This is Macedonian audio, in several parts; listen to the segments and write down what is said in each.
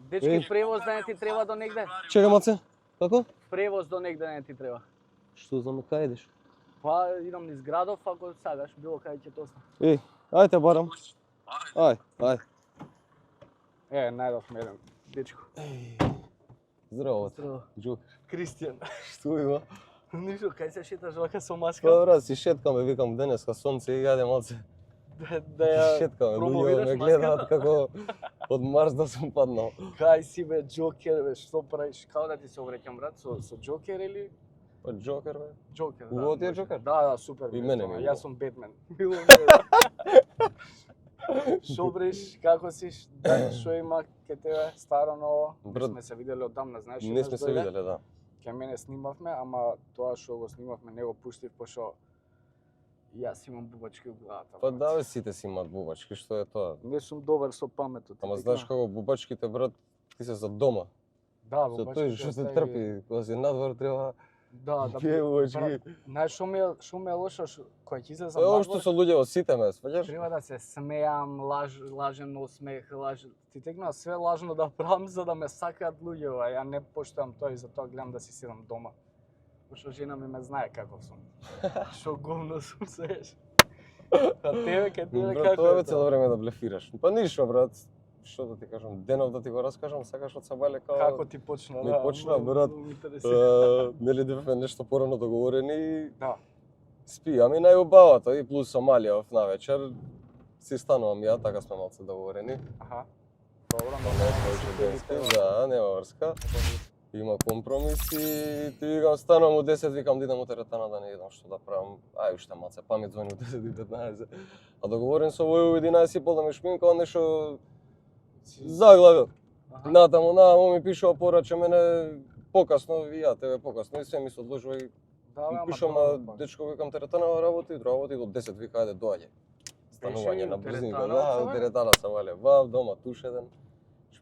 Дечки, превоз да не ти треба до негде? Чекай маце, како? Превоз до негде не ти треба. Што знам, кај идеш? Па идам низ градов, ако сакаш, било кај ќе те оставам. Ајде те барам. Ајде. Најдовме еден дечко. Здраво. Здраво. Джокер. Кристијан. Што има? Ништо, кај се шеташ вака со маска? Па брат, си шеткаме, викам денеска сонце и јаде малце. Да ја Шеткаме, луѓе промовираш ме маската? гледаат како од Марс да сум паднал. Кај си бе, Джокер бе, што правиш? Како да ти се обреќам брат, со Джокер или? Па Джокер бе. Джокер, да. Убаво ти е може. Джокер? Да, супер. И бе, мене тоа, ми е Јас убаво. сум Бетмен. Шо бреш, како си? Шо има ке тебе, старо, ново? Брат, Сме се виделе одамна, знаеш? Не еднаш сме се дојде, виделе, да. Ке мене снимавме, ама тоа што го снимавме не го пуштив, пошто јас имам бубачки у главата. Па брат. да, бе, сите си имаат бубачки, што е тоа? Не сум добар со паметот. Ама ти знаеш кажам. како бубачките, брат, ти се за дома. Да, Со бубачките тој што се остави- трпи, кога си надвор треба Да, да. пие бубачки. брат, Знаеш шо ме е лошо, кога ќе излезам Е, општо со луѓе сите ме, сваќаш? треба да се смеам, лажен осмех, ти текнува све лажно да правам за да ме сакаат луѓе, а ја не поштувам тоа и затоа гледам да си седам дома. Пошто жена ми ме знае каков сум. Шо govno сум сееш. А тебе ке тебе Брат, како тоа е е цело време да блефираш. Па ништо, брат. Што да ти кажам, денов да ти го раскажам, сакаш од Сабале као... Како ти почна? Ми да, почна, многу брат, ме интересира. Нели бевме нешто порано договорени и Да. спи, ами најубавото и плюс Сомалија навечер си станувам ја, така сме малце договорени. Аха. Добро, Да, нема врска. Има компромис и ти викам станувам у 10, викам да идам у теретана да не идам што да правам. Ај уште малце, па ми звони у 10 и 15. А договорен со овој у 11 и пол да ме шминкал нешто заглавил. Натаму ми пишува порача мене покасно, и ја тебе покасно и се ми се одложува и пишам на дечко, викам теретана работи до 10, вика ајде доаѓај. Станување на брзинка, да, теретана сам вале, вав дома туш еден.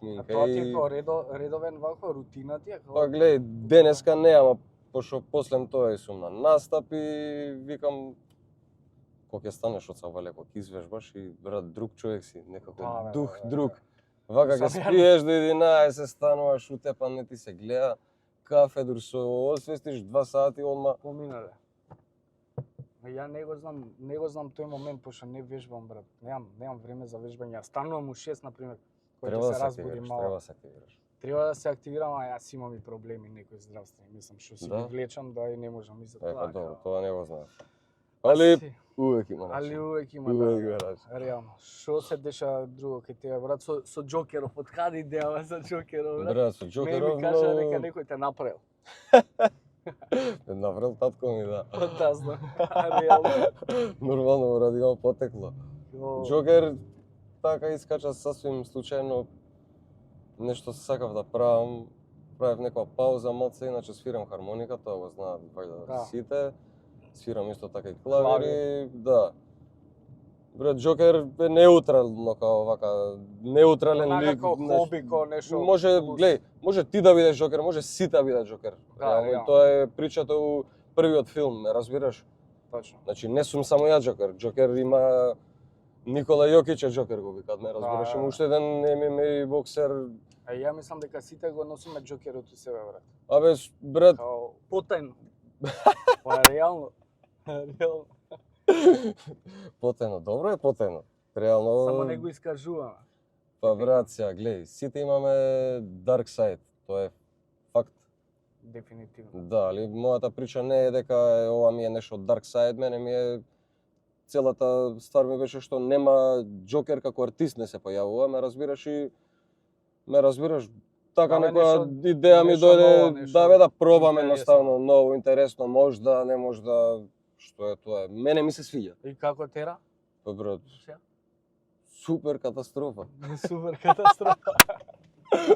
А тоа ти е како редовен вако рутина ти е? Па гледај, денеска не, ама пошто после тоа и сум на настап и викам кога ќе станеш од Савале, кога ќе извежбаш и брат друг човек си, некако дух друг. Вака ќе спиеш до 11, стануваш утепан, не ти се гледа. Кафе дур со освестиш 2 сати одма. Поминале. Ја не го знам тој момент, пошто не вежбам, брат. Немам време за вежбање. Станувам у 6 на пример. Треба да се активираш, треба да се активираш. Треба да се активирам, а јас имам и проблеми некои здравствени, мислам што си ги влечам да и не можам и за тоа. Па добро, тоа не го знаев. Али увек има начин. Али увек има, да. Реално. Шо се деша друго кај тебе, брат, со Джокеров, од каде идеја за Джокеров, брат? Брат, со Джокеров, ми кажа дека некој те направил. Направил татко ми, да. Да, знам. Реално. Нормално ради го потекло. Джокер така искача сасвим случајно нешто сакав да правам. Правев некоја пауза малце, иначе свирам хармоника, тоа го знаат вајда сите. Свирам исто така и клавири, да. Брат, Джокер е неутрално као вака, неутрален лик. Како хоби, ко нешто. Може, глеј, може ти да бидеш Джокер, може сите да бидат Джокер. Да, тоа е причата у првиот филм, ме разбираш? Точно. Значи не сум само ја Джокер. Джокер има Никола Јокич е Джокер го викаат, ме разбираш? Има уште еден ММА боксер. А ја мислам дека сите го носиме Джокерот у себе, брат. Абе, брат, Као потајно. Па реално. Реално. Потајно, добро е потајно. Реално. Само не го искажуваме. Па брат, сега гледај, сите имаме dark side, тоа е факт. Дефинитивно. Да, али мојата прича не е дека ова ми е нешто dark side, мене ми е целата ствар ми беше што нема Джокер како артист не се појавува, ме разбираш, така некоја идеја ми дојде да бе да пробам едноставно ново, интересно, можда, не можда, што е тоа. Мене ми се свиѓа. И како тера? Па брат, супер катастрофа. Супер катастрофа.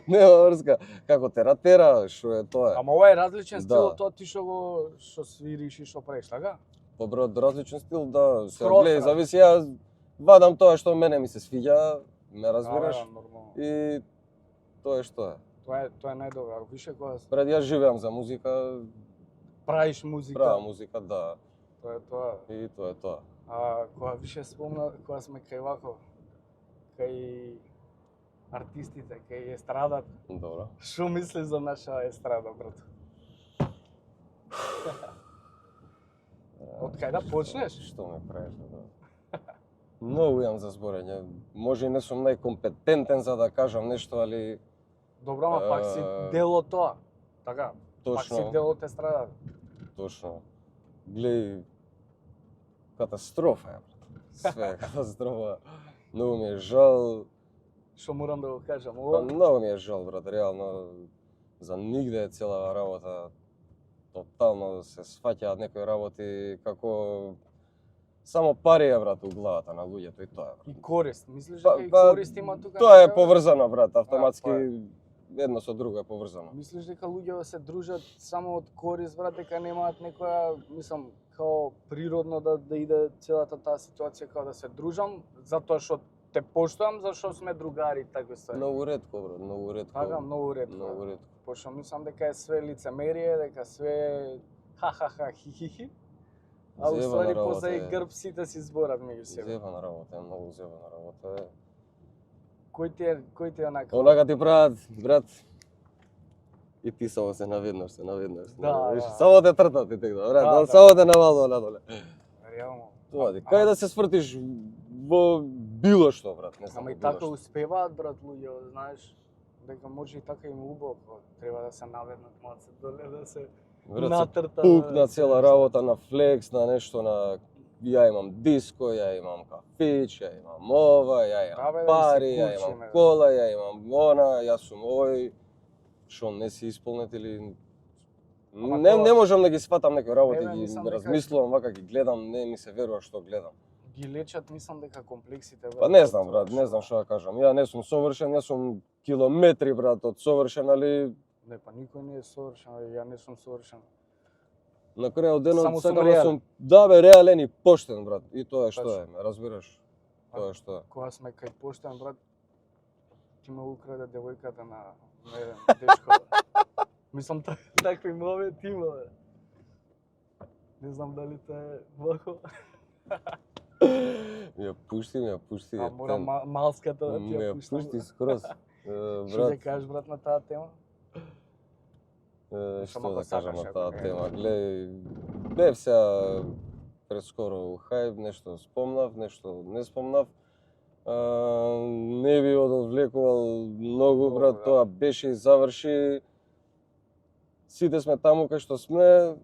Нема врска. Како тера, што е тоа? Ама ова е различен стил од тоа ти што свириш и што правиш, така? Па брат, различен стил, да. Се гледа, зависи, ја вадам тоа што мене ми се свиѓа, ме разбираш? И тоа е што е. Тоа е најдобро. Више кога брат, јас живеам за музика. Правиш музика? Правам музика, да. Тоа е тоа. И тоа е тоа. А кога више спомна, кога сме кај вако, кај артистите кај естрадата. Добро. Што мислиш за наша естрада, брат? Од кај да почнеш? Што ме правиш, брат? Многу имам за зборење. Може и не сум најкомпетентен за да кажам нешто, али Добро, ама пак си дел од тоа. Така, пак си точно, дел од естрадата. точно. Глеј, катастрофа е, брат. Све е катастрофа. Многу ми е жал. Што морам да го кажам, Па, ова? многу ми е жал, брат, реално. За нигде е цела работа. Тотално се сваќаат некои работи како само пари е, брат, у главата на луѓето и тоа е, брат. И корист. Мислиш Па- дека и па, корист има тука? Тоа е некаде? поврзано, брат, автоматски па е. едно со друго е поврзано. Мислиш дека луѓето се дружат само од корист, брат, дека немаат некоја, мислам, као природно да иде целата таа ситуација, као да се дружам, затоа што те поштувам, зашто сме другари и такви ствари. Многу ретко, брат, многу ретко. Така, многу ретко. Многу ретко. Пошто мислам дека е све лицемерие, дека све е ха-ха-ха, хи-хи-хи. А Зебана уствари работа позади е. грб сите си зборат меѓу себе. Зебана работа е, многу зебана работа е. Кој ти е онака? Онака ти прават, брат, и ти само се наведнаш, Да, Виж, да. само те тртат и текно, брат, Да, да. само те навалува надоле. Реално. Тоа ти, кај да се свртиш во било што, брат, не знам. Ама и во било така што. успеваат, брат, луѓе, знаеш, дека може и така им убаво, треба да се наведнат малце доле, да се Брат, се натрта. пукна цела работа на флекс, на нешто, на ја имам диско, ја имам кафич, ја имам ова, ја Да, бе, имам да пари, си ја кучиме, имам бе. кола, ја имам она, јас сум овој. Шо не си исполнет или Ама не, тоа- не можам да ги сватам некои работи, бе, ги мислам дека- размислувам, вака ги гледам, не ми се верува што гледам. Ги лечат, мислам дека комплексите, брат. Па не знам, од брат, тоа не знам што да кажам. Ја не сум совршен, јас сум километри, брат, од совршен, али Не, па никој не е совршен, ја не сум совршен. на крајот денот Само сум сакам да реален. сум, да бе, реален и поштен, брат. И тоа е што Точно. е, ме разбираш? Тоа е што е. Кога сме кај поштен, брат, ти ме украде девојката на еден дечко. Бе. Мислам, такви моменти има, бе. Не знам дали тоа е вако. Ја пушти, А мора малската да ти Ми ја ја пуштам. пушти скроз. Што ќе кажеш, брат, на таа тема? Што Само да ако кажам сакаш, на ако таа не. тема? Глеј, бев сега прескоро у хајб, нешто спомнав, нешто не спомнав. Не би одвлекувал многу, брат, да. тоа беше и заврши. Сите сме таму кај што сме,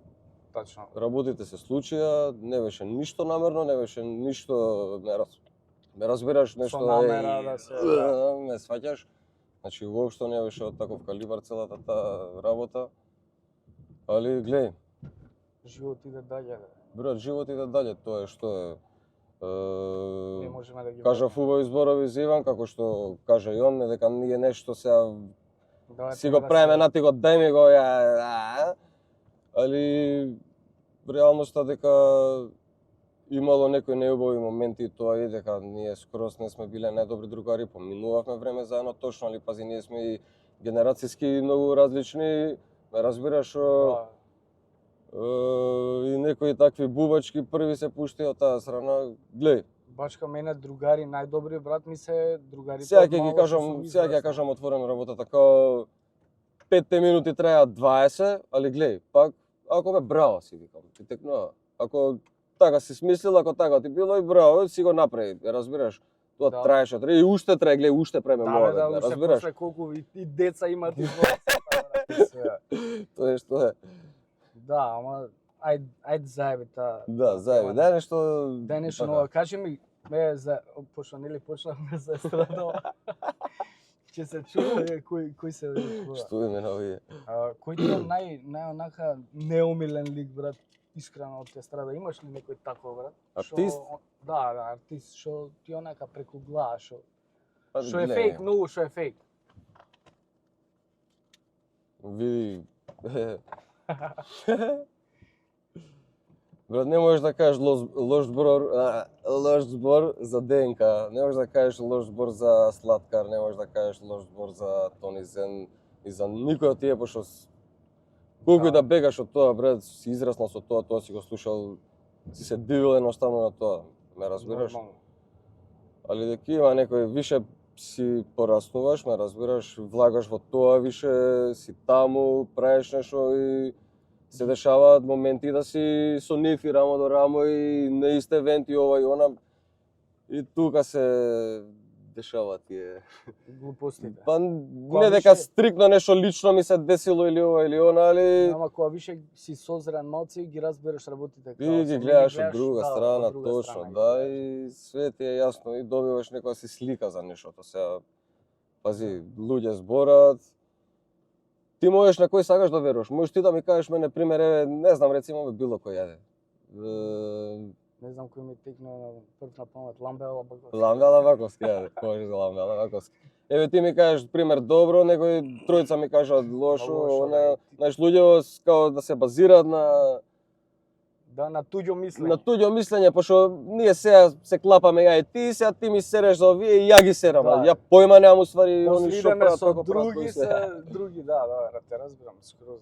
Тачно. работите се случија, не беше ништо намерно, не беше ништо, ме разбираш, нешто намера да се, да. ме сваќаш. Значи воопшто не беше од таков калибар целата таа работа. Али глеј, Живот иде дале, бе. брат, живот иде дале, тоа е што е. Не можеме да ги Кажав убави зборови за Иван, како што кажа и он, дека ние нешто сега Давај си тоа го да правиме се- на ти го дај ми го ја. Али реалноста дека имало некои неубави моменти и тоа и дека ние скроз не сме биле најдобри другари, поминувавме време заедно точно, али пази ние сме и генерацијски многу различни, ме разбираш, Да. и некои такви бубачки први се пушти од таа страна. Глеј, Бачка мене другари најдобри брат ми се другарите. сега од ќе ги мало кажам, што сум сега ќе ја израснал. кажам отворено работата, као 5 минути траја 20, али глеј, пак ако бе браво си викам, ти текнува. Ако така си смислил, ако така ти било и браво, си го направи, разбираш? Тоа Да. траеше, и уште трае, глеј, уште преме Да, мора бе, да, да, уште разбираш? после колку и деца имат избор. Тоа е што е. Да, ама ајде заеби таа. Да, заеби, дај нешто. Дај нешто така. ново. Кажи ми, за пошто нели почнавме за естрада. Ќе се чуе кој се чува. Што име на овие? Кој ти е нај онака неумилен лик, брат, искрено од естрада? Имаш ли некој таков, брат? Артист? Да, артист, што ти онака преку глава, што Па, што е глеј, фейк, многу што е фейк. Види. Брат, не можеш да кажеш лош збор за ДНК, не можеш да кажеш лош збор за Слаткар, не можеш да кажеш лош збор за Тони Зен и за никој од тие, пошто колку и да бегаш од тоа, брат, си израснал со тоа, тоа си го слушал, си се дивил едноставно на тоа, ме разбираш? Нормално. Али дека има некој више си пораснуваш, ме разбираш, влагаш во тоа више, си таму, правиш нешто и се дешаваат моменти да си со нив и рамо до рамо и на исте евенти ова и она. И тука се дешаваат тие глупостите. па Кога не дека више- стрикно нешто лично ми се десило или ова или она, али Ама кога више си созрен малце и ги разбереш работите и како ги се, не гледаш од друга да, страна, од друга точно, страна ги да, гледаш. и све ти е јасно и добиваш некоја си слика за нештото. Сега, пази, луѓе зборат, ти можеш на кој сакаш да веруваш. Можеш ти да ми кажеш мене пример, еве, не знам, рецимо било кој јаде. Не знам кој ми текна на прв на памет, Ламбела Баговски. Ламбела Ваковски, јаде, може за Ламбела Ваковски. Еве ти ми кажеш пример добро, некој тројца ми кажат лошо, Лошо, она, да, и ти- знаеш, луѓе као да се базираат Да, на туѓо мислење. на туѓо мислење, пошто ние сега се клапаме ја и ти, сега ти ми сереш за овие и ја ги серам. Да. Ја појма немам уствари После они што идеме прават, со како прават, други кои се други, да, те разбирам скроз.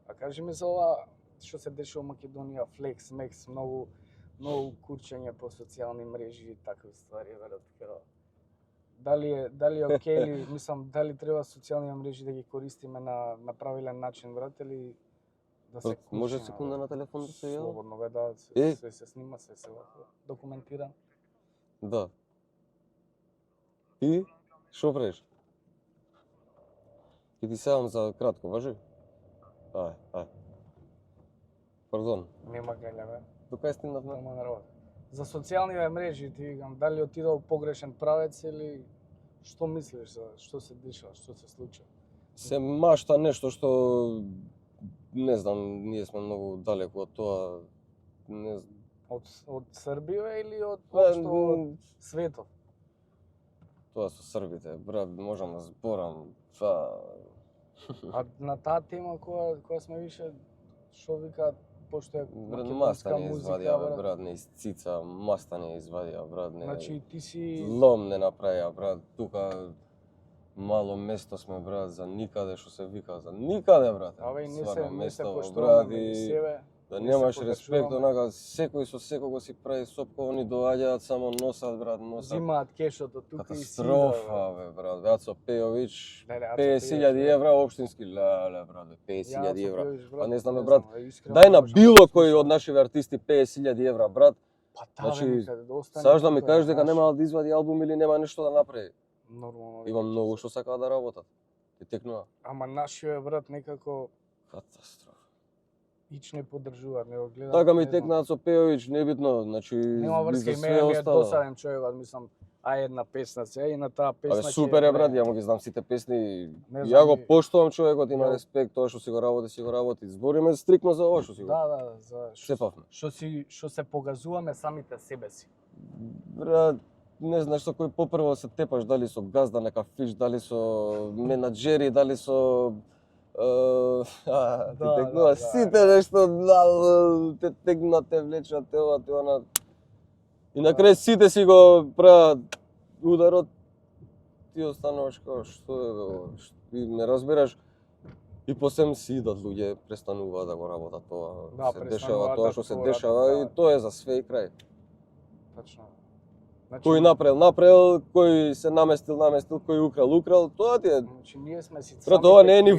А кажи ми за ова што се дешава во Македонија, флекс, мекс, многу курчење по социјални мрежи и такви ствари, верат како. Дали е окей или мислам дали треба социјални мрежи да ги користиме на правилен начин, брат, или да се Може кучиме, секунда на телефон да се јавам? Слободно бе, да, Е? се снима, се документира. Да. И што правиш? И ти сеам за кратко, важи? Ај. Пардон. Нема гајле, бе. До кај стигнавме? Тома на работа. За социјалниве мрежи ти викам, дали отидол погрешен правец или што мислиш за што се дешава, што се случи? Се машта нешто што не знам, ние сме многу далеку од тоа. Не знам. Од Србија или од Па, општо од светот? Тоа со србите, брат, можам да зборам, тоа А на таа тема која сме више што викаат пошто е брат, македонска маста не музика, извадија, бе, брат, не изцица, маста не извадија, брат, не. Значи ти си Лом не направија, брат, тука мало место сме, брат, за никаде, што се вика, за никаде, брат. Абе и не Стварно се место, поштуваме брат, меѓу и себе. да не се немаш респект, покачуваме. онака, секој со секого си прави сопко, они доаѓаат, само носат, брат, носат. Зимаат кешото тука и си Катастрофа, бе, брат, Вацо Пејович, Леле, Ацо 50.000 Пејович, евра општински, леле, брат, 50.000 евра. Па не знам, бе, брат, искрено Дај на можам било да кој слушам. од нашиве артисти 50.000 евра, брат. Па Значи, значи, некаде да остане. Саш да ми тука, кажеш дека знаеш, нема да извади албум или нема нешто да направи. Нормално. Има дека ќе многу се- што сакаат да работат. Ти текнува. Ама нашиот брат некако Катастрофа. ич не поддржуваат, не го гледам. Така ми не знам. текнаат со Пејович, небитно, значи Нема и врска за и све мене ми е остало. досаден човекот, мислам, една песна се и на таа песна. Абе ќе супер е, брат, влезе. ја му ги знам сите песни. Не Ја знам, го и- поштувам човекот, има Ја- респект, тоа што си го работи. Збориме стрикно за ова што си го. Да, за Сепавме. што се погазуваме самите себе си. Брат, не знаеш со кој попрво се тепаш, дали со газда на кафиш, дали со менаџери, дали со ти Да, текнува да. сите нешто, те тегнат, те влечат, те ова, те она. И на крај сите си го прават ударот, ти остануваш како што е бе ова, и не разбираш. И посем си идат луѓе, престануваат да го работат тоа, Да, се дешава престануваат тоа да што се творат, дешава да. и тоа е за све и крај. Точно. Значи, Кој направил, кој се наместил, кој украл, тоа ти е. Значи ние сме си Брат, ова не е ни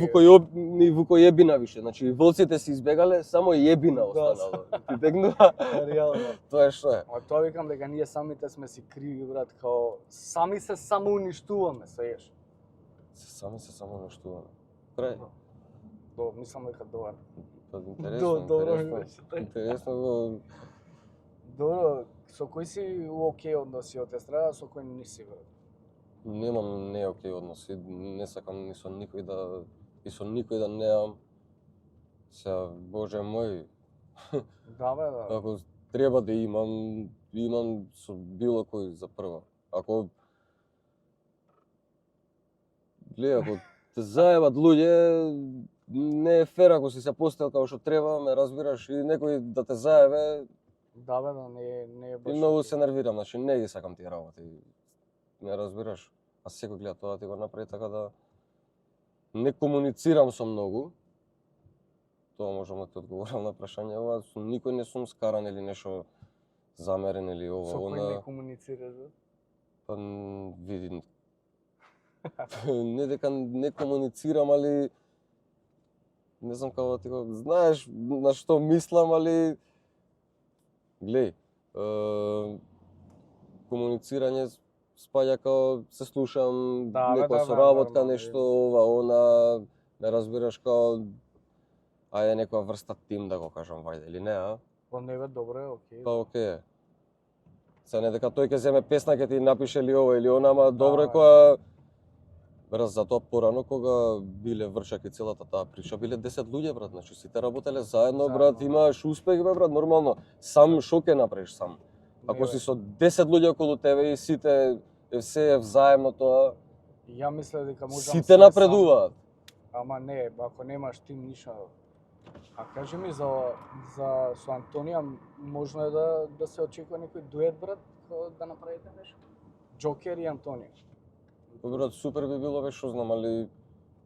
вукојебина више, значи волците се избегале, само јебина останало. Ти тегнува, реално. тоа е што е. А тоа викам дека ние самите сме си криви, брат, као сами се самоуништуваме, сееш. Сами се само наштуваме. Крај. Мислам дека добар. Па интересно, Добро ми интересно. беше така. Интересно го Добро, со кој си у окей односи од естрада, со кој не си, брат? немам не окей односи, не сакам ни со никој да и со никој да немам. Сега, боже мој, Да, бе, да. ако треба да имам со било кој за прва. Ако гледа, ако те заебат луѓе, не е фер ако си се постел како што треба, ме разбираш, и некој да те заебе, Да, бе, да, не е баш. и многу окей. се нервирам, значи не ги сакам тие работи. Ме разбираш? А секој гледа тоа да ти го направи така да не комуницирам со многу. Тоа можам да ти одговорам на прашање, ова со никој не сум скаран или нешто замерен или ова, Со кој она. не комуницираш, бе? Па види, Не дека не комуницирам, али не знам како да ти го знаеш на што мислам, али глеј, комуницирање спаѓа као се слушам, Да, бе, некоја да, соработка, нормално, нешто ова, она, не разбираш као ајде некоја врста тим да го кажам, вајде или не, а? По небе добро е, окей. Па окей е. Се не дека тој ќе земе песна, ќе ти напише или ова или она, ама добро е бе. кога брат, затоа порано кога биле Вршак и целата таа прича, биле 10 луѓе, брат, значи сите работеле заедно, брат, Заедно. имаш успех, бе, брат, нормално. Сам шо ќе направиш сам? Ако Не, си бе. со 10 луѓе околу тебе и сите се е взаемно тоа, Ја мислев дека можам сите све напредуваат. сам, ама не, ако немаш тим ништо. А кажи ми за со Антонија, можно е да се очекува некој дует, брат, да направите нешто? Джокер и Антонија. Па, брат, супер би било, бе, шо знам, али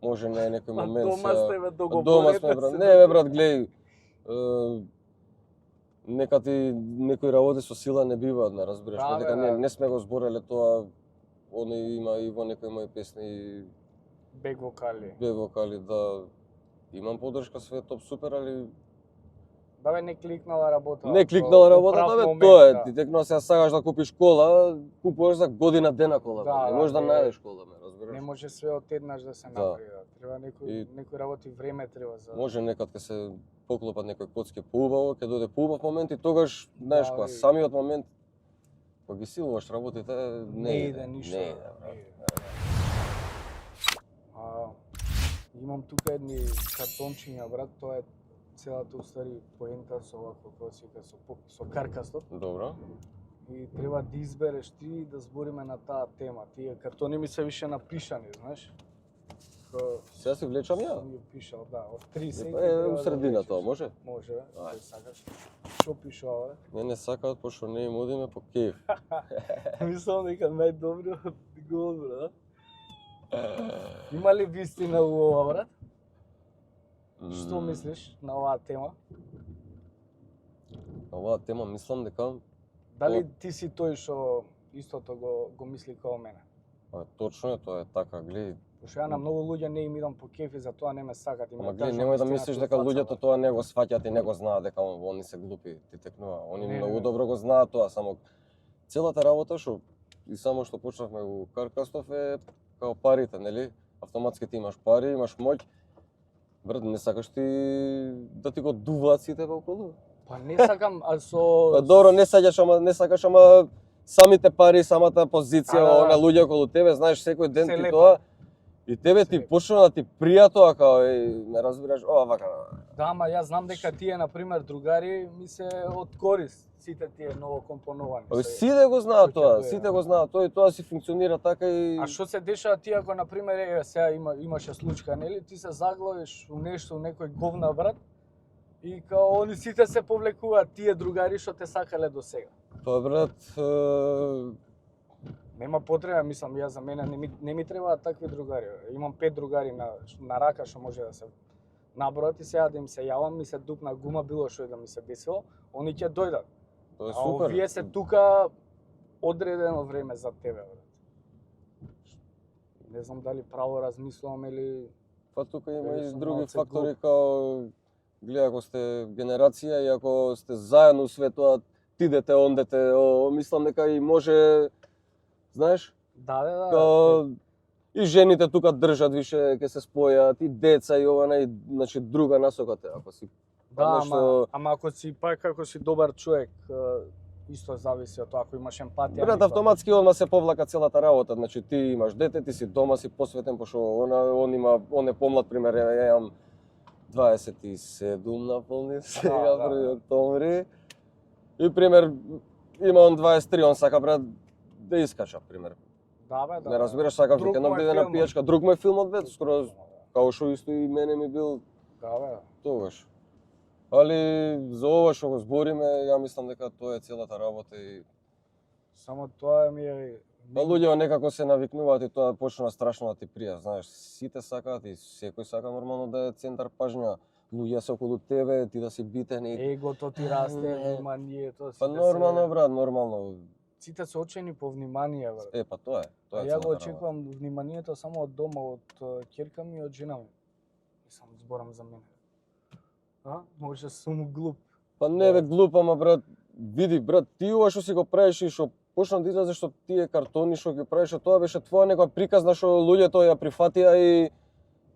може не е некој Па момент. дома сте, бе, договорете Дома сме, брат. се, Не, бе, брат, глеј, нека ти некои работи со сила не биваат, не разбираш, Да, дека бе, да. не сме го збореле тоа, они има и во некои мои песни Бек вокали. бе вокали, да имам поддршка, све е топ супер, али Да бе, не кликнала работа. не кликнала работата, бе, тоа е. Ти текно сега сакаш да купиш кола, купуваш за година дена кола, Да, бе. Не да, можеш да не. најдеш кола, ме разбираш. Не може све одеднаш да се Да. направи. Да. Треба И- некој работи време треба за. Може некад ќе се поклопат некои коцки поубаво, ќе дојде поубав момент и тогаш, знаеш, Да, кога и- самиот момент кога ги силуваш работите, не иде ништо. Не иде, брат. не иде. Имам тука едни картончиња, брат, тоа е целата уствари поента со овако како се вика со каркастот Добро. и треба да избереш ти да збориме на таа тема. Тие картони ми се више напишани, знаеш. Сега си влечам ја. Сум ги пишал, да, од 30 Е, у средина тоа, може? Може, бе, Ајде. кој сакаш. Што пишува, бе? Не сакаат, пошто не им одиме по кејф. Мислам дека најдобро од гол, брат. Има ли вистина у ова, брат? Што мислиш на оваа тема? На оваа тема мислам дека Дали ти си тој што истото го мисли како мене? точно е, тоа е така, гледај. Пошто ја на многу луѓе не им идам по кеф и затоа не ме сакат. Ама гледај, немој да мислиш дека луѓето тоа не го сваќаат и не го знаат дека они се глупи, ти текнува. Они Не, многу не. добро го знаат тоа, само целата работа што и само што почнавме у Каркастов е као парите, нели? Автоматски ти имаш пари, имаш моќ. Брат, не сакаш ти да ти го дуваат сите околу? Па не сакам, а со... Па добро, не сакаш, ама самите пари, самата позиција, Да. она луѓе околу тебе, знаеш, секој ден Се ти лепа. тоа. И тебе Се ти лепа. почна да ти прија тоа, као, не разбираш, вака. Да, ама јас знам дека тие, например, другари ми се од корист. Сите тие ново компоновани. Абе, се- сите го знаат Кој ќе тоа, дое, сите да. го знаат тоа и тоа си функционира така и... А што се дешава ти ако, например, сега имаше случка, нели? Ти се заглавиш у нешто, у некој говна брат, и као они сите се повлекуваат тие другари што те сакале до сега. Па, брат, Нема потреба, мислам, јас за мене не ми требаат такви другари. Имам 5 другари на рака што може да се набројат и сега да им се јавам, ми се дупна гума, било што и да ми се десило, они ќе дојдат. тоа е А супер. овие се тука одредено време за тебе, брат. Не знам дали право размислувам или Па тука има Или и сум други малце фактори као гледа ако сте генерација и ако сте заедно све тоа, ти дете, он дете, мислам дека и може, знаеш, да. као и жените тука држат више ќе се спојат и деца и ова и значи друга насоката ако си Да, нешто- ама ако си пак ако си добар човек, исто зависи од тоа ако имаш емпатија. брат, автоматски одма се повлака целата работа, значи ти имаш дете, ти си дома, си посветен, пошто он е помлад, пример, ја имам 27 наполни сега, да. 1 октомври. И пример, има он 23, он сака, брат, да искача, пример. Да, бе, да. Не разбираш, сакав Друг викендам му е да иде на филмот. пијачка. Друг му е филмот, бе, скоро као што исто и мене ми бил Да, бе. тогаш. Али за ова што го збориме, ја мислам дека тоа е целата работа и Само тоа ми е па луѓето некако се навикнуваат и тоа почнува страшно да ти прија, знаеш, сите сакаат и секој сака нормално да е центар пажња. Луѓе се околу тебе, ти да си битен и егото ти расте, има ние тоа па нормално брат, нормално. сите се очени по внимание, брат. Па тоа е. Тоа е Ја го целата работа. очекувам вниманието само од дома, од ќерка ми и од жена ми. Мислам, зборам за мене. Може сум глуп. Па не бе глуп, ама брат, види брат, ти ова што си го правиш и што почна да излезеш од тие картони што ги правиш, тоа беше твоја некоја приказна што луѓето ја прифатија и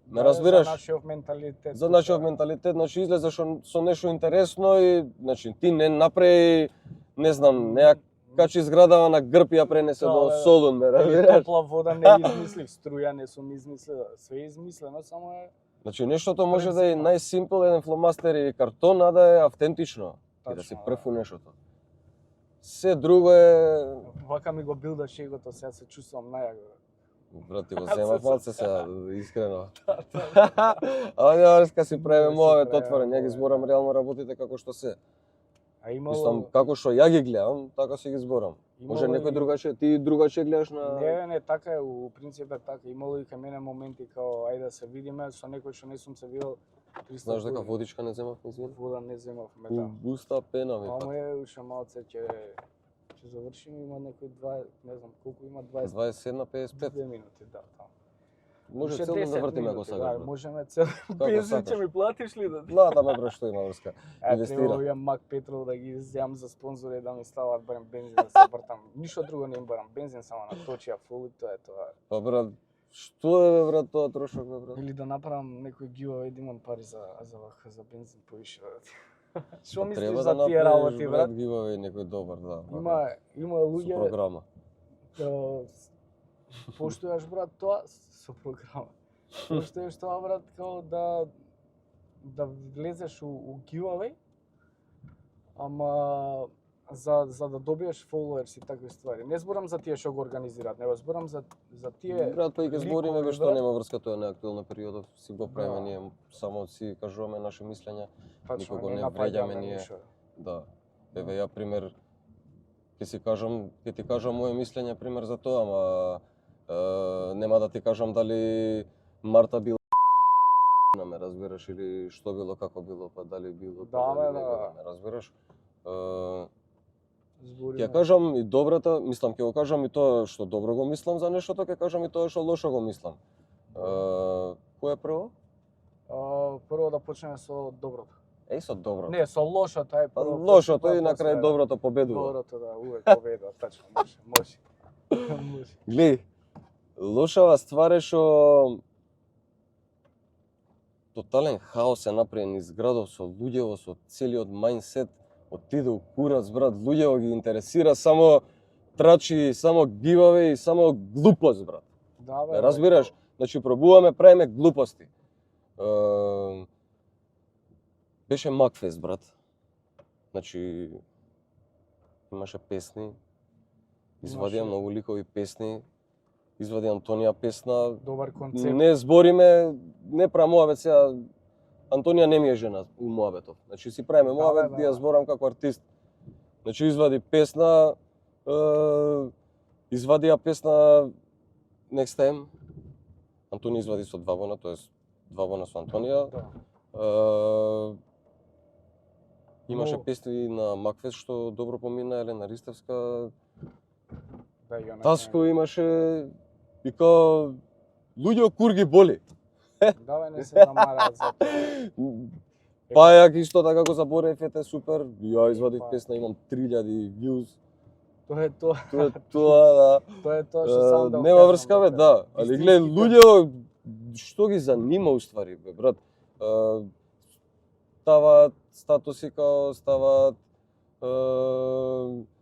ме разбираш? За нашиот менталитет. За нашиот менталитет, значи излезеш со нешто интересно и значи ти не направи, не знам, не ја качи зградава на грб и ја пренесе до Солун, ме разбираш? Топла вода не измислив, струја не сум измислила, све е измислено, само е... Значи нештото може да е најсимпл, еден фломастер и картон, а да е автентично. И да си прв у нешто. Се друго е... Вака ми го билда шегото, сега се чувствам најаго. Брат, ти го земав малце сега, искрено. Ама нема врска си правиме мојавет отворен, ја ги зборам реално работите како што се. А имало... Мислам, како што ја ги гледам, така си ги зборам. Може некој другаче, ти другаче гледаш на... Не, така е, у принцип е така. Имало и кај мене моменти као, ајде да се видиме, со некој што не сум се видел 300 Знаеш дека години. водичка не земав, извини? Вода не земавме, да. Густа пена ми Ама пак. е уште малце ќе завршиме, има некој 2, не знам колку има 20 27-55. 2 минути, да, таму. Може Уште целно да 10 вртиме ако минути, сакаш. да, брат. можеме цел бензин ќе сакаш. ми платиш ли да? Да, ме брат, што има врска. Треба овие Мак Петрол да ги земам за спонзори да ми стават барем бензин да се вртам. Ништо друго не им барам, бензин само на точија фул и тоа е тоа. Па брат, што е бе брат тоа трошок бе брат? Или да направам некој giveaway да имам пари за бензин повише. Што мислиш Треба за да тие направиш, работи, брат? giveaway некој добар, да. Има со луѓе програма. поштуваш брат тоа со програма. Поштуваш тоа брат као да влезеш у giveaway, ама за да добиеш followers и такви ствари. Не зборам за тие што го организираат, него зборам за тие Брат, па и ке збориме ликови, бе што брат. нема врска, тоа е неактуелна периодот, си го правиме Да. ние, само си кажуваме наше мислења. Тачно, никого не напаѓаме вреѓаме ние. ништо. Да. Еве ја пример ќе ти кажам мое мислење пример за тоа, ама нема да ти кажам дали Марта била ме разбираш или што било како било, па дали било Да, дали бе, не да. било, ме разбираш. Збориме. Ќе кажам и добрата, мислам ќе го кажам и тоа што добро го мислам за нештото, ќе кажам и тоа што лошо го мислам. Кој е прво? Прво да почнеме со доброто. Еј со доброто. Не, со лошото е Па прво. лошото и после, на крај да. доброто победува. Доброто да, увек победува, тачно, може. Може. Глеј, лошава ствар е што тотален хаос е направен из градов со луѓево, со целиот мајндсет, отиде у курац, брат, луѓево ги интересира само трачи, само гиваве и само глупост, брат. Да, Ме разбираш? Значи пробуваме, правиме глупости. Беше Макфест, брат. Значи имаше песни, извадија Имаше. многу ликови песни, извади Антонија песна. Добар концепт. Не збориме, не правам муабет сега. Антонија не ми е жена у муабетов. Значи си правиме Да, муабет, бе, ја да. зборам како артист. Значи извади песна, извадија песна Next Time. Антонија извади со два бона, тоест два бона со Антонија. Да. Имаше Но- песни на Макфест што добро помина, Елена Ристевска. Да, и она Таско имаше и као луѓе кур ги боли. Да, бе, не се замараат за тоа. Пајак исто така го заборев, ете супер. Ја извадив Па. песна, имам 3000 views. Тоа е тоа. Тоа е тоа, да. Тоа е тоа што сам да Нема врска бе, да. Али гледај, Вистинските- луѓе што ги занима уствари бе, брат. Ставаат статуси као ставаат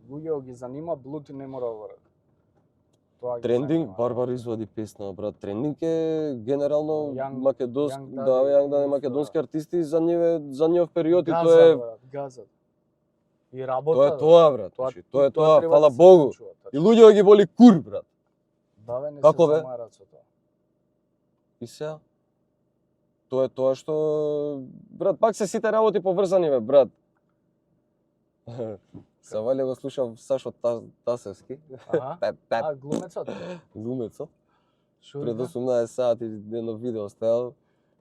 Луѓе ги занима, блуд не мора брат. Тоа ги трендинг, занима. Барбар извади песна, брат. Трендинг е генерално Young- македонски, Young да, Daddy, Young Daddy, да. македонски артисти за нив период и Газа, тоа е брат, газа. И работа. тоа е тоа, брат. Тоа- Значи, тоа е тоа тоа, треба фала да се Богу. случува, И тачно. луѓе ги боли кур, брат. Да, бе, не Како, се бе? замараат со тоа. И сега тоа е тоа што брат пак се сите работи поврзани бе, брат. Се валја го слушав Сашо Тасевски, Аха. пеп пеп А, глумецот? глумецот. Шо Пред вика? 18 сати едно видео ставил,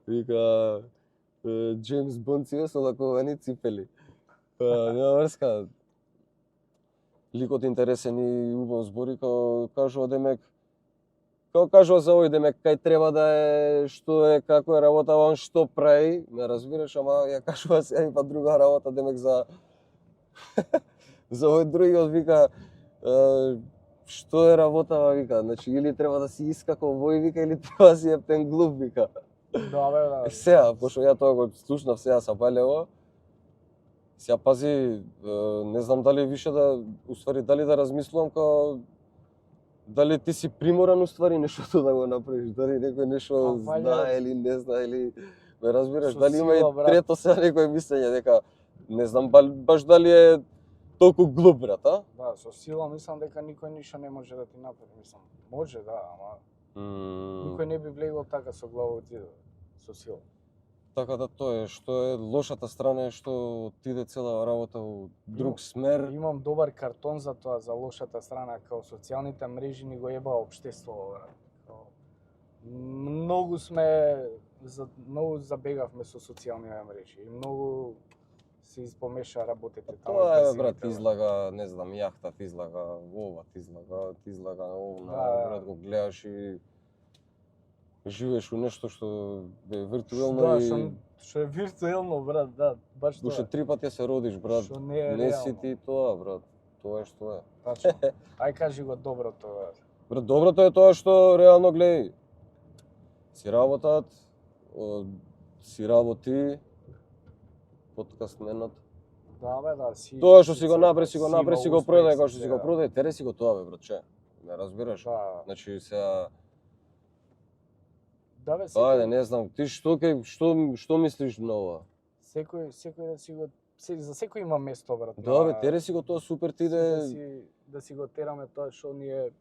вика Джеймс Бонд си е со лаковани ципели. Нема врска. ликот интересен и убав збори, као кажува демек, као кажува за овој демек кај треба да е, што е, како е работа, он што прави, ме разбираш, ама ја кажува сега и па друга работа демек за за овој другиот вика што е работава вика, значи или треба да си искако вој вика или треба да си ептен глуп вика. Да, бе, да. Сега, пошто ја тоа го слушнав сега са Балево, сега пази, не знам дали више да, уствари дали да размислувам као дали ти си приморан уствари нештото да го направиш, дали некој нешто знае или не знае или ме разбираш, дали има и трето сега некој мислење дека не знам баш дали е толку глуп брат, а? Да, со сила мислам дека никој ништо не може да ти направи, мислам. Може да, ама никој не би влегол така со глава од зидот, со сила. Така да тоа е, што е лошата страна е што отиде цела работа во друг смер. Имам добар картон за тоа, за лошата страна, као социјалните мрежи ни го еба општеството, брат. Многу многу забегавме со социјалните мрежи и многу се испомеша работите таму. Тоа е брат, излага, не знам, јахтат излага, ова излага, ова, Да. брат го гледаш и живееш у нешто што е виртуелно Да, и што е виртуелно, брат, да, баш тоа. уште 3 пати се родиш, брат. Што не е Не си реално. ти тоа, брат. Тоа е што е. Тачно. Ај кажи го доброто, брат. Брат, доброто е тоа што реално гледај. Си работат, си работи, подкастменот. Да, бе, да, си. Тоа што си го направи, си го успех, продај, како што си да. го продај, тере си го тоа бе, братче. Ме разбираш? Да, Значи сега, да бе, ајде, не знам, ти што мислиш на ова? секој да си го за секој има место, брат. Да бе, тере си го тоа супер ти да си го тераме тоа што ние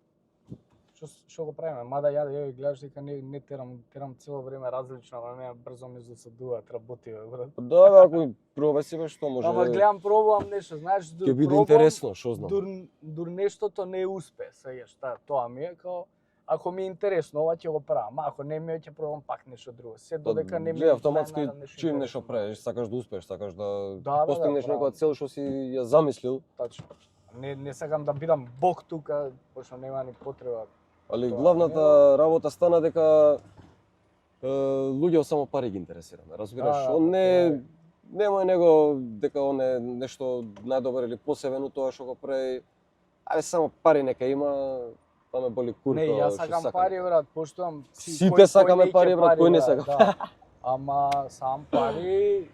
што го правиме, мада ја гледаш дека не терам цело време различно, ама мене брзо ми засадуваат работи, бе, брат. Да бе, ако пробај себе што може. Ама гледам, пробувам нешто, знаеш, ќе биде интересно, што знам. Дур нештото не успе, сега тоа ми е као ако ми е интересно, ова ќе го правам, ако не ми е ќе пробам пак нешто друго. Се додека не ми е автоматски чим интересно. нешто правиш, сакаш да успееш, сакаш да Да, бе, постигнеш да, некоја цел што си ја замислил. Тачно. Не сакам да бидам бог тука, пошто нема ни потреба. Али Тоа главната работа стана дека луѓето само пари ги интересираме, разбираш? Да, Он нема него дека он е нешто најдобар или посебен у тоа што го прави. Ајде само пари нека има, па ме боли курто. Не, јас што сакам пари, брат, пошто Сите сакаме пари, брат, кој не сака? Да. Ама сам пари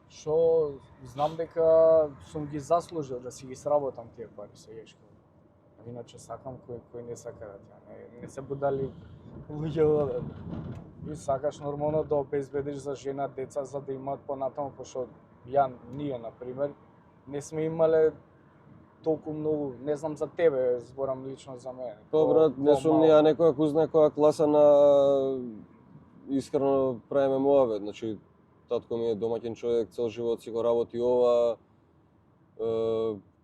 што знам дека сум ги заслужил да си ги сработам тие пари со јешко. Иначе сакам кој не сака да тя. Не се будали луѓе. И сакаш нормално да обезбедиш за жена, деца за да имаат понатаму, пошто ние на пример не сме имале толку многу, не знам за тебе, зборам лично за мене. Па брат, не сум ни ја некоја кој знае која класа на искрено правиме муабет, значи татко ми е домаќен човек, цел живот си го работи ова,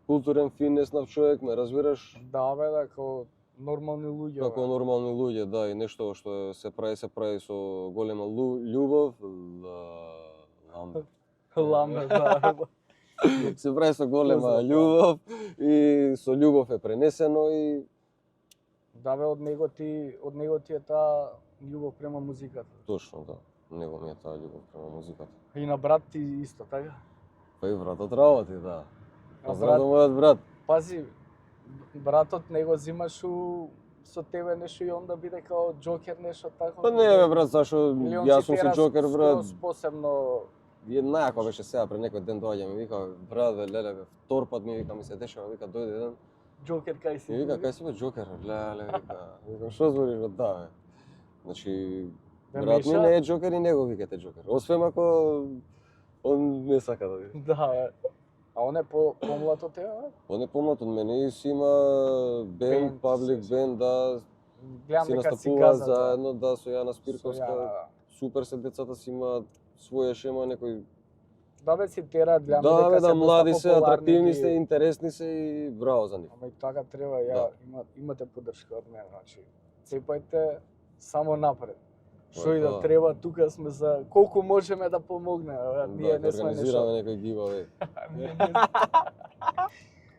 културен финеснав човек, ме разбираш? Да бе, да, како нормални луѓе. Како нормални луѓе, да, и нешто што се прави со голема љубов, Ламбе, да. се прави со голема љубов и со љубов е пренесено и да бе, од него ти е таа љубов према музиката. точно, да. Него ми е таа љубов према музиката. И на брат ти исто, така? Па и братот работи, да. А Поздрав до мојот брат. Пази, братот него зимаш со тебе нешто и онда биде као џокер нешто тако. Па не бе брат, зашо јас сум си џокер брат. Посебно Најако беше сега пред некој ден доаѓа ми вика брат бе леле бе втор пат ми вика ми се дешава вика дојде ден. џокер кај си? И вика кај си бе џокер леле вика. Викам што збориш бе да бе. Значи брат ми не е џокер и него викате џокер. Освен ако он не сака да биде. Да бе. А он е помлад од тебе, бе? Он е помлад од мене и си има бенд, паблик бенд, да. Гледам Си дека си настапува газа. заедно, да, со Јана Со Спирковска. Јана, да. Супер се децата си имаат своја шема, некој. Да бе си тераат, гледам Да, дека бе, се да, млади доста се, популарни атрактивни ги- се, интересни се и браво за нив. Ама и така треба, Да. имате поддршка од мене, значи цепајте само напред. Што Тоа е и да тоа. треба, тука сме за колку можеме да помогнеме, бе. Ние Да, не сме организираме нешто. некој гивавеј.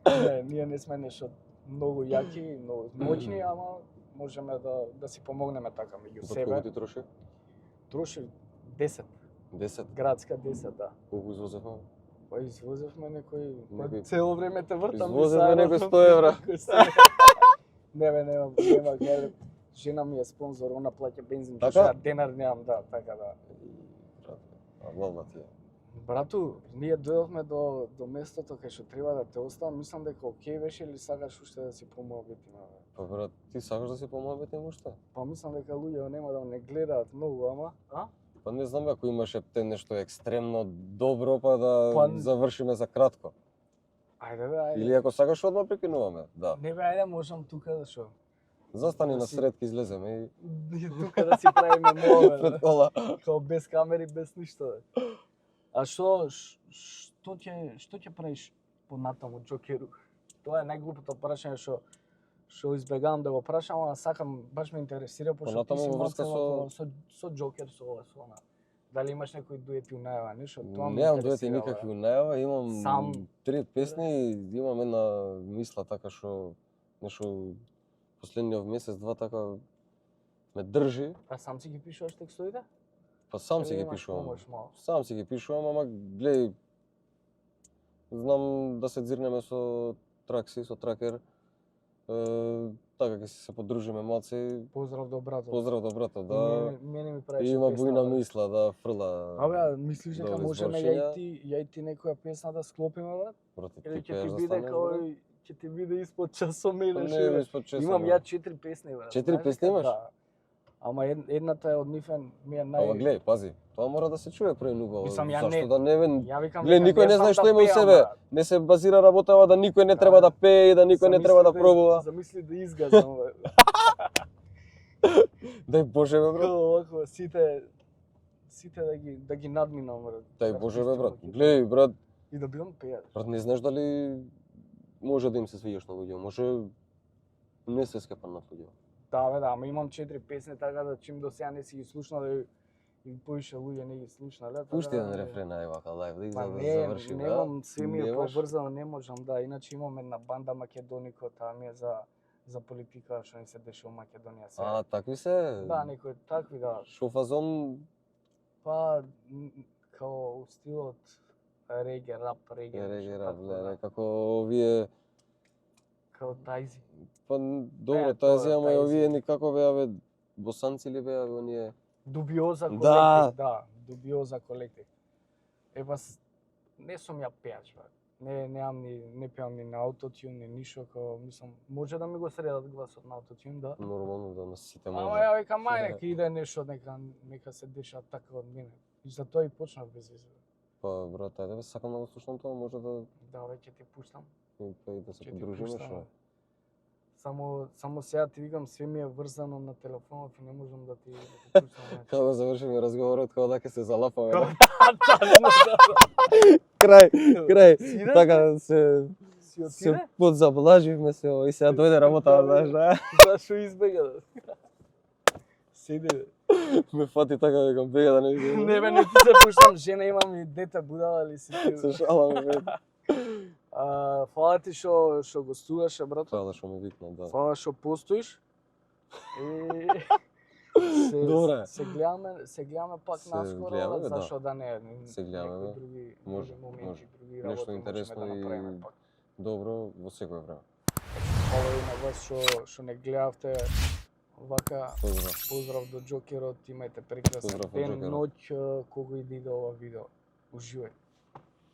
Не, ние не сме нешто многу јаки, многу моćни, ама можеме да си помогнеме така меѓу За себе. колку ти троши? Троши 10, 10? градска 10, да. Колку извозевме? Па извозевме некој, Некој- цело време те вртам. Извозевме некој 100 евра. Некој 100 евра. Не бе, нема гледа. Жена ми е спонзор, она плаќа бензин, Така? што ја денар немам, да, така да. А влада ти е. Брату, ние дојдовме до местото кај што треба да те оставам, мислам дека окей беше или сакаш уште да си помоабитиме, бе? Па брат, ти сакаш да си помогнете уште? Па мислам дека луѓе нема да не гледаат многу, ама, а? Па не знам ако имаше те нешто екстремно добро па да Па- завршиме за кратко. Ајде бе, ајде. Или ако сакаш одма прекинуваме, да. Не бе, ајде можам тука да шо. Застани Да на си- сред ке излеземе и Тука да си правиме мове, пред кола. као без камери, без ништо. Бе. А што ќе правиш понатаму Џокеру? Тоа е најглупото прашање што избегавам да го прашам, а сакам, баш ме интересира пошто ти Понатаму си во врска малку со Џокер, со ова, со она. Дали имаш некои дуети унајава, нешто? Тоа ме Немам дуети интересира, никакви бе. унајава, имам Сам? 3 песни, имам една мисла така што нешто последниот месец-два така ме држи, А сам си ги пишуваш текстовите? па сам си Или ги имаш пишувам. помош мало? Сам си ги пишувам, ама гледај, знам да се дзирнеме со Тракси, со Тракер. Така ќе се подружиме малце. Поздрав до братот. Поздрав до братот, да. Мене ми И правиш има бујна мисла да фрла. Абе, мислиш дека добри можеме зборчиња. ја и ти некоја песна да склопиме, бе? Брате, Или ти ќе пееш ти да биде станеш, као брат? ќе ти биде испод часом или Не, што? испод часом, Имам бе. ја 4 песни, бе. Четири знаеш песни дека? имаш? Да. Ама едната е од нив ми е Ама гледај, пази, тоа мора да се чуе пред убаво. Мислам, ја Зашто не- да не ве... Ја викам Гледај, дека никој не знам знае што да има у пеам, себе. брат. Не се базира работава да никој не треба Да. да пее, да никој не Замисли треба да пробува. Замисли да изгазам, бе. Дај Боже бе брат. Као овако сите да ги надминам, бе. Дај Боже бе брат. Гледај брат, И да бидам пејач. брат не знаеш дали може да им се свиѓаш на луѓе, може не се скепан на луѓе. Да, бе, да, ама имам 4 песни, така да чим до сега не си ги слушнал и повише луѓе не ги слушнале. така Пушти да еден не- рефрен ајвака лајв да Па да не, завршиме. немам, се ми е Немаш? поврзано, не можам, да. Иначе имам една банда Македонико, таа ми е за политика, што ни се дешава во Македонија сега. А, такви се? Да, некои такви, да. Шо фазон? Па, као у стилот реге, рап, реге. Реге нешто рап, такво, леле, да. како овие... Као тајзи. Па добро, Не, таа тоа, зема и тај овие си. ни како беа бе, босанци ли беа бе оние? Дубиоза Да. колектив, да, Дубиоза колектив. Не сум ја пеач, бе. Не пеам ни на аутотюн, ни ништо, као, мислам, може да ми го средат гласот на аутотюн, да. Нормално да на сите Ама може. ја викам, мај, нека иде нешто, нека се деша така од мене. И за тоа и почнав без везе. Па брат, ајде бе, сакам да го слушам тоа, може да Да, веќе ти пуштам. и да се Ќе ти подружиме пуштам, шо. бе. Само сега ти викам, све ми е врзано на телефонот и не можам да ти пуштам. значи. Како да завршиме разговорот, како да ќе се залапаме. Како- да? Тажно, да. Крај, Си да? така се Си се отиде? подзаблаживме се, и сега дојде работа, знаеш, да. Зашо избега? Седи, бе. Ме фати така викам бега да не видам. Не бе, не ти се пуштам, жена имам и дете, будала ли си ти? Се шалам бе. Фала ти што гостуваше, брат. Фала што ме викна, да. Фала што постоиш. И Добре. се гледаме пак Се наскоро, гледаме, бе, да. зашо да не. Се гледаме, некои бе. други Може, моменти, може. други Нешто работи интересно можеме да и направиме пак. добро во секое време. Фала и на вас што не гледавте. Вака, Поздрав. поздрав до Џокерот, имајте прекрасен Поздрав од ден, Џокерот. ноќ, кога и да иде ова видео. Уживај.